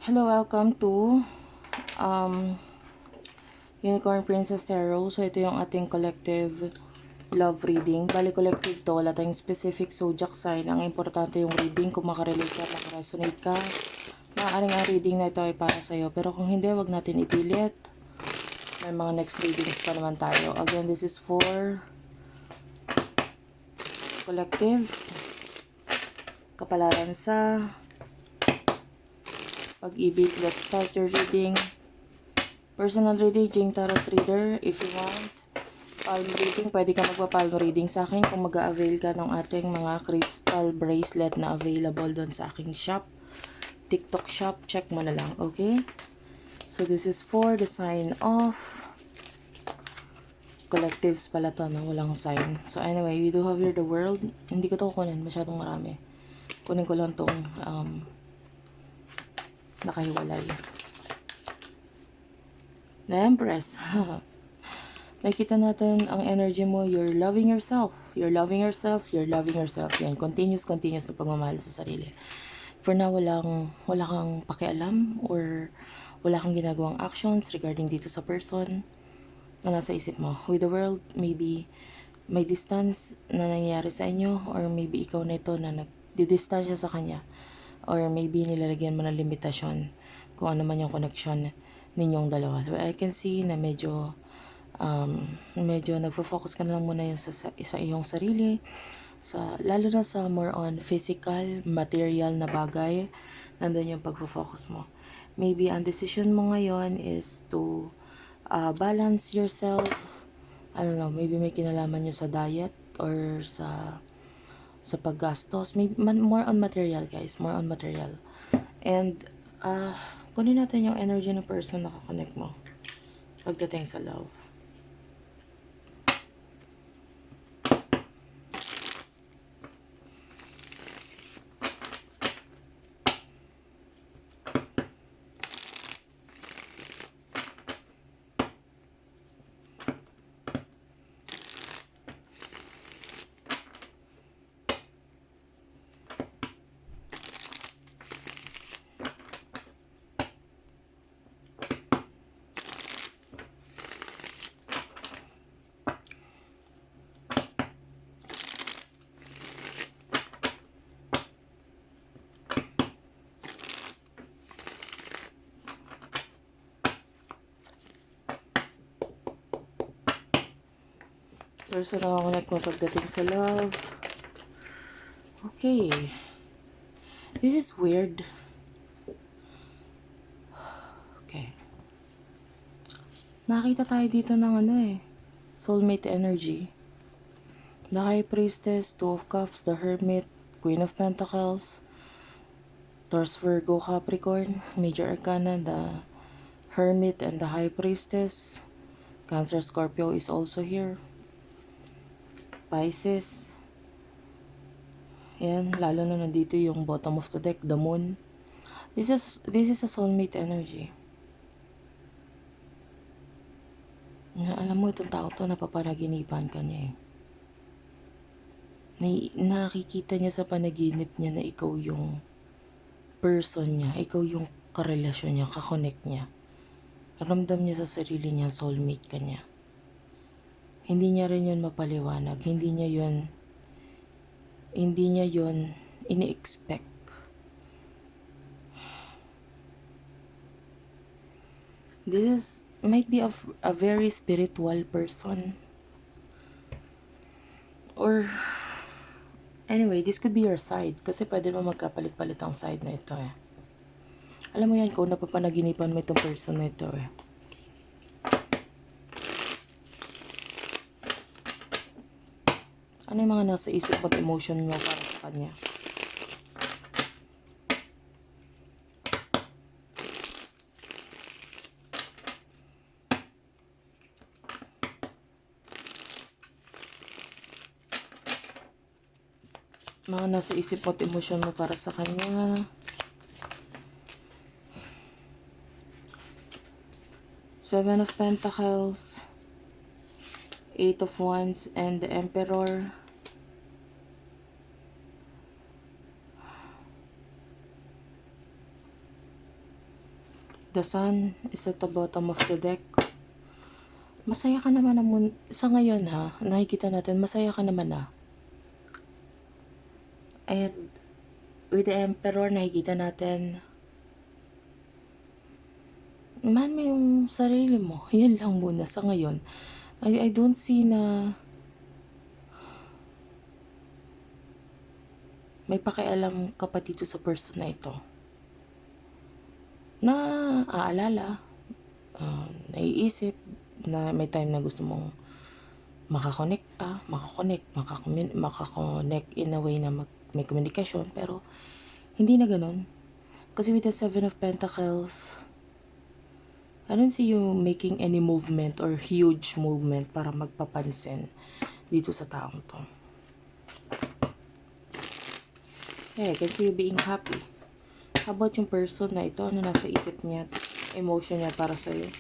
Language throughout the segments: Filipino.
Hello, welcome to um, Unicorn Princess Tarot. So, ito yung ating collective love reading. Bali, collective to. Wala tayong specific zodiac sign. Ang importante yung reading. Kung makarelate ka, makaresonate ka, maaaring ang reading na ito ay para sa'yo. Pero kung hindi, wag natin ipilit. May mga next readings pa naman tayo. Again, this is for collectives. Kapalaran sa pag-ibig. Let's start your reading. Personal reading, Jing Tarot Reader. If you want palm reading, pwede ka magpa-palm reading sa akin kung mag-a-avail ka ng ating mga crystal bracelet na available doon sa aking shop. TikTok shop, check mo na lang, okay? So, this is for the sign of collectives pala to, no? Walang sign. So, anyway, we do have here the world. Hindi ko to kunin, masyadong marami. Kunin ko lang tong nakahiwalay. The Empress. Nakita natin ang energy mo, you're loving yourself. You're loving yourself, you're loving yourself. Yan, continuous na pagmamahal sa sarili. For now, wala kang pakialam or wala kang ginagawang actions regarding dito sa person na nasa isip mo. With the world, maybe may distance na nangyayari sa inyo or maybe ikaw na ito na nagdidistansya sa kanya or maybe nilalagyan mo ng limitasyon kung ano man yung connection ninyong dalawa. I can see na medyo nagfo-focus ka na lang muna yung sa iyong sarili, lalo na sa more on physical, material na bagay, nandun yung pagfo-focus mo. Maybe ang decision mo ngayon is to balance yourself. I don't know, maybe may kinalaman nyo sa diet or sa paggastos. Maybe more on material, guys. More on material. And, kunin natin yung energy ng person na kakonect mo pagdating sa love. Person na connect mo pagdating sa love. Okay. This is weird. Okay. Nakita tayo dito ng soulmate energy. The High Priestess, Two of Cups, the Hermit, Queen of Pentacles, Taurus, Virgo, Capricorn, Major Arcana, the Hermit and the High Priestess. Cancer, Scorpio is also here. Pisces. Yan, lalo na nandito yung bottom of the deck, the Moon. This is a soulmate energy. Alam mo, itong tao to, napapanaginipan ka niya eh. Nakikita niya sa panaginip niya na ikaw yung person niya, ikaw yung karelasyon niya, kakonect niya. Ramdam niya sa sarili niya, soulmate ka niya. Hindi niya rin yun mapaliwanag, hindi niya yun ini-expect. This might be a very spiritual person. Or, anyway, this could be your side. Kasi pwede mo magkapalit-palit ang side na ito eh. Alam mo yan, kung napapanaginipan mo itong person na ito eh. Ano yung mga nasa isip at emotion mo para sa kanya? Mga nasa isip at emosyon mo para sa kanya. Seven of Pentacles, Eight of Wands, and the Emperor. The sun is at the bottom of the deck. Masaya ka naman sa ngayon ha. Nakikita natin, masaya ka naman na. And with the Emperor, nakikita natin, man mo yung sarili mo. Yun lang muna sa ngayon. I don't see na may pakialam ka pa dito sa person na ito. Na aalala, naiisip na may time na gusto mong makakonect in a way na may komunikasyon, pero hindi na ganun. Kasi with the Seven of Pentacles, I don't see you making any movement or huge movement para magpapansin dito sa taong to. Yeah, I can see you being happy. How about yung person na ito? Ano nasa isip niya? Emotion niya para sa'yo?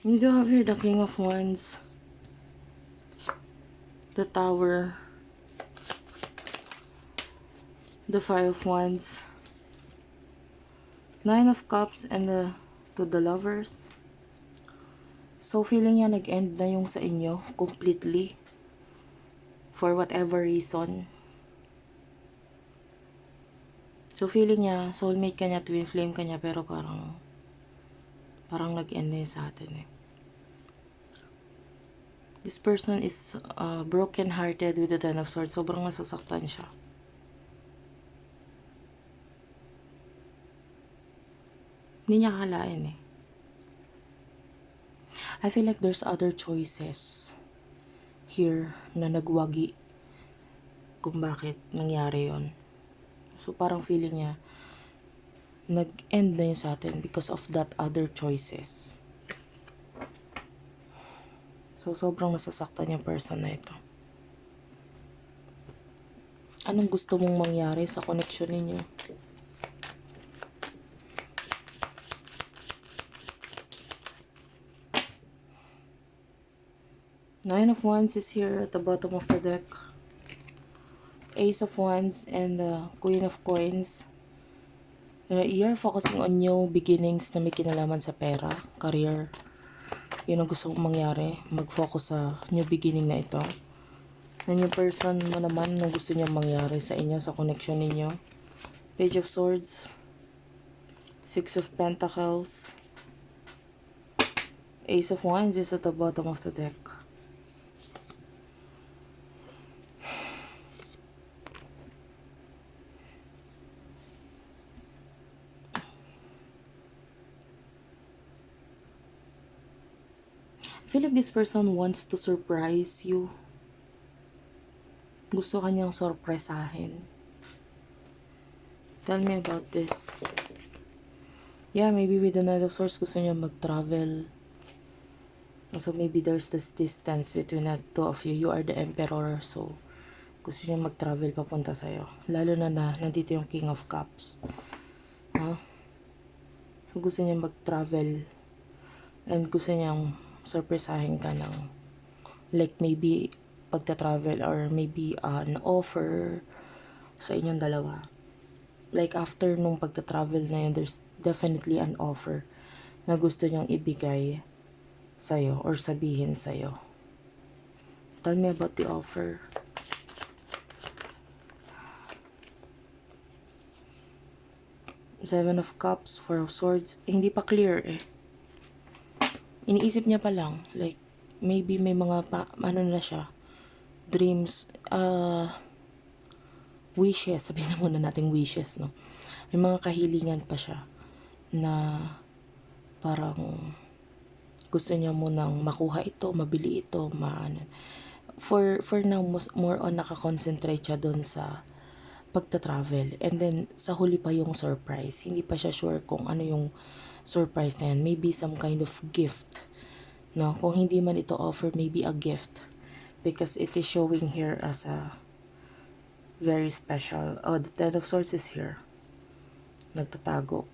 You do have here the King of Wands, the Tower, the Five of Wands, Nine of Cups, and to the Lovers. So feeling niya nag-end na yung sa inyo completely for whatever reason. So feeling niya soulmate ka niya, twin flame ka niya, pero parang nag-end na yun sa atin eh. This person is broken hearted with the Ten of Swords. Sobrang nasasaktan siya. Hindi niya akalain eh. I feel like there's other choices here na nagwagi kung bakit nangyari yon. So parang feeling niya nag-end na yun sa atin because of that other choices. So sobrang nasasaktan yung person na ito. Anong gusto mong mangyari sa connection ninyo? Nine of Wands is here at the bottom of the deck. Ace of Wands and the Queen of Coins. You're focusing on new beginnings na may kinalaman sa pera, career. Yun ang gusto kong mangyari. Mag-focus sa new beginning na ito. And yung person mo naman na gusto niya mangyari sa inyo, sa connection ninyo. Page of Swords. Six of Pentacles. Ace of Wands is at the bottom of the deck. I feel like this person wants to surprise you. Gusto kanyang sorpresahin. Tell me about this. Yeah, maybe with the Knight of Swords, gusto niya mag-travel. So maybe there's this distance between the two of you. You are the Emperor, so gusto niya mag-travel papunta sa'yo. Lalo na nandito yung King of Cups. So gusto niya mag-travel and gusto niyang surpresahin ka ng like maybe pagta-travel or maybe an offer sa inyong dalawa. Like after nung pagta-travel na yun, there's definitely an offer na gusto niyang ibigay sa'yo or sabihin sa'yo. Tell me about the offer. Seven of Cups, Four of Swords. Hindi pa clear eh. Iniisip niya pa lang. Like, maybe may mga ano na siya. Dreams. Wishes. Sabihin na muna natin wishes, no? May mga kahilingan pa siya na parang gusto niya munang makuha ito, mabili ito, For now, more on nakakonsentrate siya dun sa pagta-travel. And then, sa huli pa yung surprise. Hindi pa siya sure kung ano yung surprise na yan. Maybe some kind of gift. No? Kung hindi man ito offer, maybe a gift. Because it is showing here as a very special. Oh, the Ten of Swords is here. Nagtatago.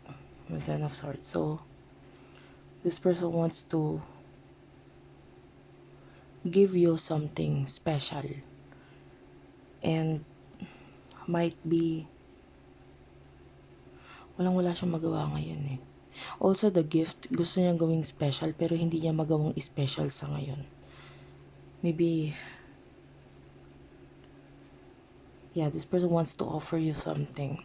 The Ten of Swords. So, this person wants to give you something special. And might be walang-wala siyang magawa ngayon eh. Also, the gift, gusto niyang gawing special pero hindi niya magawang special sa ngayon. Maybe, yeah, this person wants to offer you something.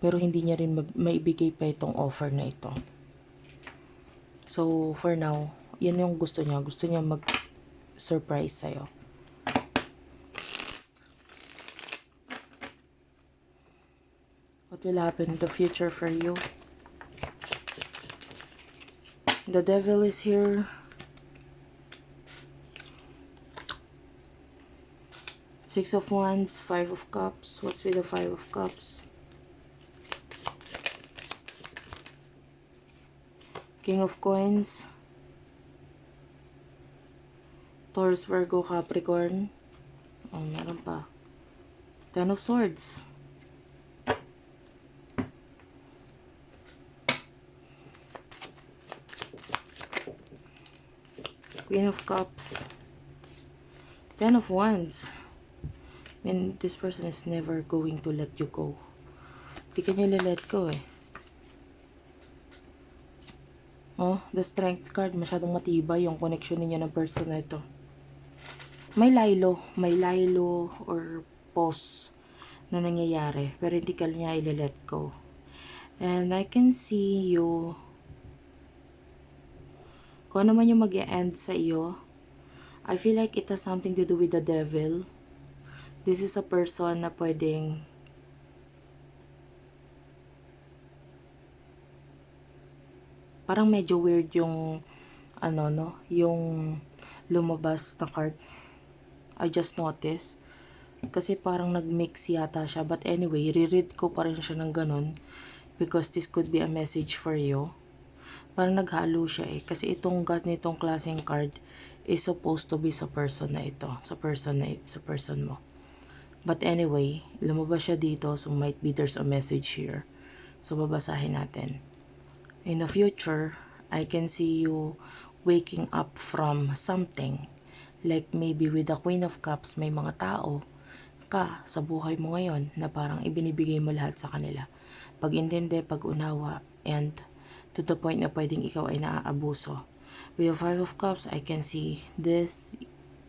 Pero hindi niya rin maibigay pa itong offer na ito. So, for now, yan yung gusto niya. Gusto niya mag-surprise sa'yo. What will happen in the future for you? The devil is here. Six of Wands, Five of Cups. What's with the Five of Cups? King of Coins. Taurus, Virgo, Capricorn. Oh, meron pa. Ten of Swords. Queen of Cups. Ten of Wands. And this person is never going to let you go. Hindi ka niya let go eh. Oh, the Strength card. Masyadong matibay yung connection niya ng person na ito. May lilo or pause na nangyayari. Pero hindi ka niya let go. And I can see you. Kung ano man yung mag-e-end sa iyo, I feel like it has something to do with the devil. This is a person na pwedeng parang medyo weird yung ano no, yung lumabas na card. I just noticed. Kasi parang nag-mix yata siya. But anyway, re-read ko pa rin siya ng ganun. Because this could be a message for you. Parang naghalo siya eh. Kasi itong ganitong klaseng card is supposed to be sa person na ito. Sa person mo. But anyway, lumabas siya dito. So might be there's a message here. So babasahin natin. In the future, I can see you waking up from something. Like maybe with the Queen of Cups, may mga tao ka sa buhay mo ngayon na parang ibinibigay mo lahat sa kanila. Pag-intindi, pag-unawa, and to the point na pwedeng ikaw ay naaabuso. With the Five of Cups, I can see this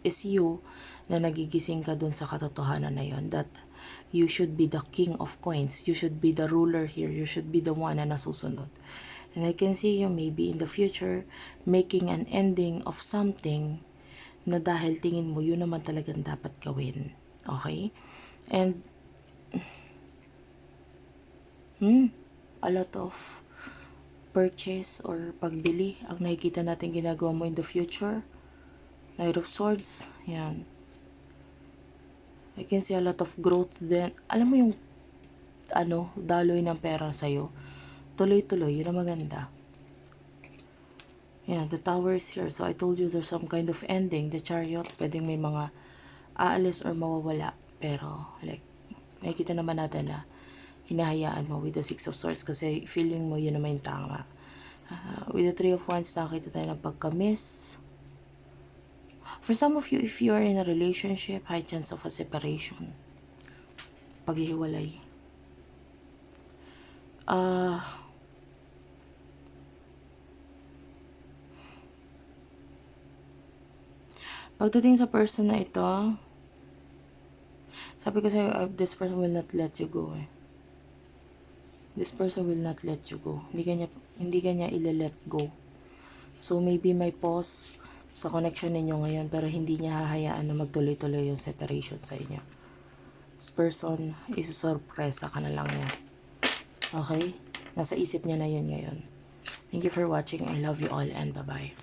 is you na nagigising ka dun sa katotohanan na yon, that you should be the King of Coins. You should be the ruler here. You should be the one na nasusunod. And I can see you maybe in the future making an ending of something na dahil tingin mo yun naman talagang dapat gawin. Okay? And a lot of purchase or pagbili ang nakikita natin ginagawa mo in the future. Knight of Swords. Yan. I can see a lot of growth then. Alam mo yung daloy ng pera sa'yo. Tuloy-tuloy. Yun ang maganda. Yeah, the Tower is here. So I told you there's some kind of ending. The Chariot, pwedeng may mga aalis or mawawala. Pero, like, nakikita naman natin na hinahayaan mo with the Six of Swords kasi feeling mo yun naman yung tama. With the Three of Wands, nakita tayo ng pagka-miss. For some of you, if you are in a relationship, high chance of a separation. Paghihiwalay. Pagdating sa person na ito, sabi ko sa'yo, this person will not let you go eh. This person will not let you go. Hindi ka niya ila-let go. So maybe may pause sa connection ninyo ngayon pero hindi niya hahayaan na magtuloy-tuloy yung separation sa inyo. This person, isusurpresa ka na lang niya. Okay? Nasa isip niya na yun ngayon. Thank you for watching. I love you all and bye-bye.